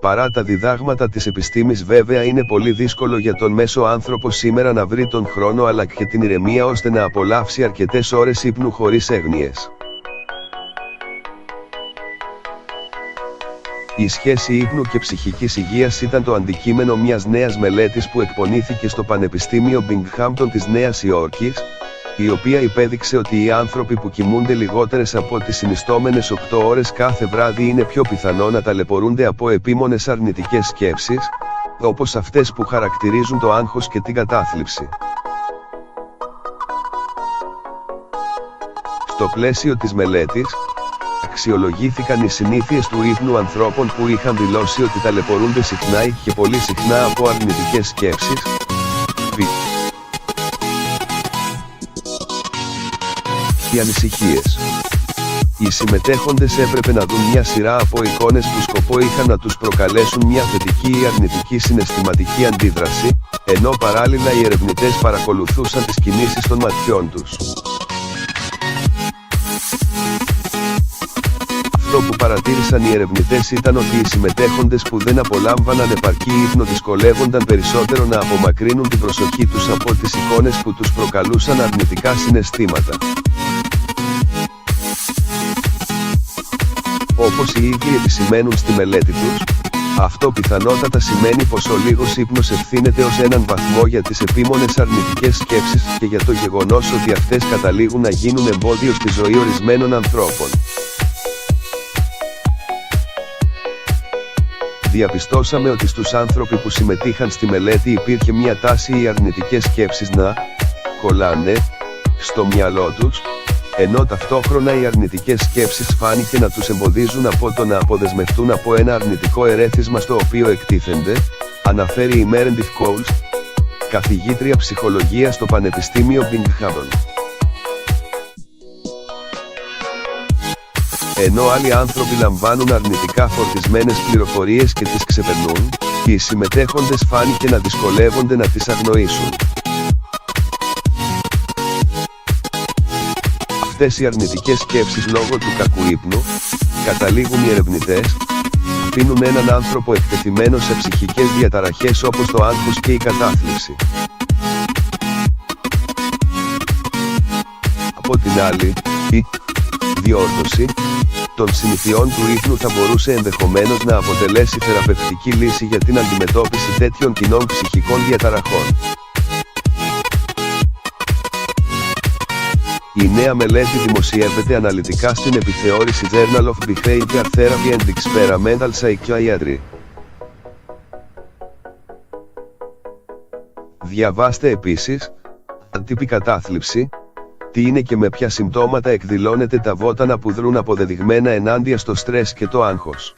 Παρά τα διδάγματα της επιστήμης, βέβαια, είναι πολύ δύσκολο για τον μέσο άνθρωπο σήμερα να βρει τον χρόνο αλλά και την ηρεμία ώστε να απολαύσει αρκετές ώρες ύπνου χωρίς έγνοιες. Η σχέση ύπνου και ψυχικής υγείας ήταν το αντικείμενο μιας νέας μελέτης που εκπονήθηκε στο Πανεπιστήμιο Binghamton της Νέας Υόρκης, η οποία υπέδειξε ότι οι άνθρωποι που κοιμούνται λιγότερες από τις συνιστόμενες 8 ώρες κάθε βράδυ είναι πιο πιθανό να ταλαιπωρούνται από επίμονες αρνητικές σκέψεις, όπως αυτές που χαρακτηρίζουν το άγχος και την κατάθλιψη. Στο πλαίσιο της μελέτης, αξιολογήθηκαν οι συνήθειες του ύπνου ανθρώπων που είχαν δηλώσει ότι ταλαιπωρούνται συχνά ή και πολύ συχνά από αρνητικές σκέψεις. Οι ανησυχίες. Οι συμμετέχοντες έπρεπε να δουν μια σειρά από εικόνες που σκοπό είχαν να τους προκαλέσουν μια θετική ή αρνητική συναισθηματική αντίδραση, ενώ παράλληλα οι ερευνητές παρακολουθούσαν τις κινήσεις των ματιών τους. Αυτό που παρατήρησαν οι ερευνητές ήταν ότι οι συμμετέχοντες που δεν απολάμβαναν επαρκή ύπνο δυσκολεύονταν περισσότερο να απομακρύνουν την προσοχή τους από τις εικόνες που τους προκαλούσαν αρνητικά συναισθήματα. Όπως οι ίδιοι επισημαίνουν στη μελέτη τους, αυτό πιθανότατα σημαίνει πως ο λίγος ύπνος ευθύνεται ως έναν βαθμό για τις επίμονες αρνητικές σκέψεις και για το γεγονός ότι αυτές καταλήγουν να γίνουν εμπόδιο στη ζωή ορισμένων ανθρώπων. Διαπιστώσαμε ότι στους άνθρωποι που συμμετείχαν στη μελέτη υπήρχε μια τάση οι αρνητικές σκέψεις να κολλάνε στο μυαλό τους, ενώ ταυτόχρονα οι αρνητικές σκέψεις φάνηκε να τους εμποδίζουν από το να αποδεσμευτούν από ένα αρνητικό ερέθισμα στο οποίο εκτίθενται, αναφέρει η Meredith Coles, καθηγήτρια ψυχολογίας στο Πανεπιστήμιο Binghamton. Ενώ άλλοι άνθρωποι λαμβάνουν αρνητικά φορτισμένες πληροφορίες και τις ξεπερνούν, οι συμμετέχοντες φάνηκε να δυσκολεύονται να τις αγνοήσουν. Αυτές οι αρνητικές σκέψεις λόγω του κακού ύπνου, καταλήγουν οι ερευνητές, αφήνουν έναν άνθρωπο εκτεθειμένο σε ψυχικές διαταραχές όπως το άγχος και η κατάθλιψη. Από την άλλη, η διόρθωση των συνηθιών του ύπνου θα μπορούσε ενδεχομένως να αποτελέσει θεραπευτική λύση για την αντιμετώπιση τέτοιων κοινών ψυχικών διαταραχών. Η νέα μελέτη δημοσιεύεται αναλυτικά στην επιθεώρηση Journal of Behavior Therapy and Experimental Psychiatry. Διαβάστε επίσης, ατύπη κατάθλιψη, τι είναι και με ποια συμπτώματα εκδηλώνεται τα βότανα που δρούν αποδεδειγμένα ενάντια στο στρες και το άγχος.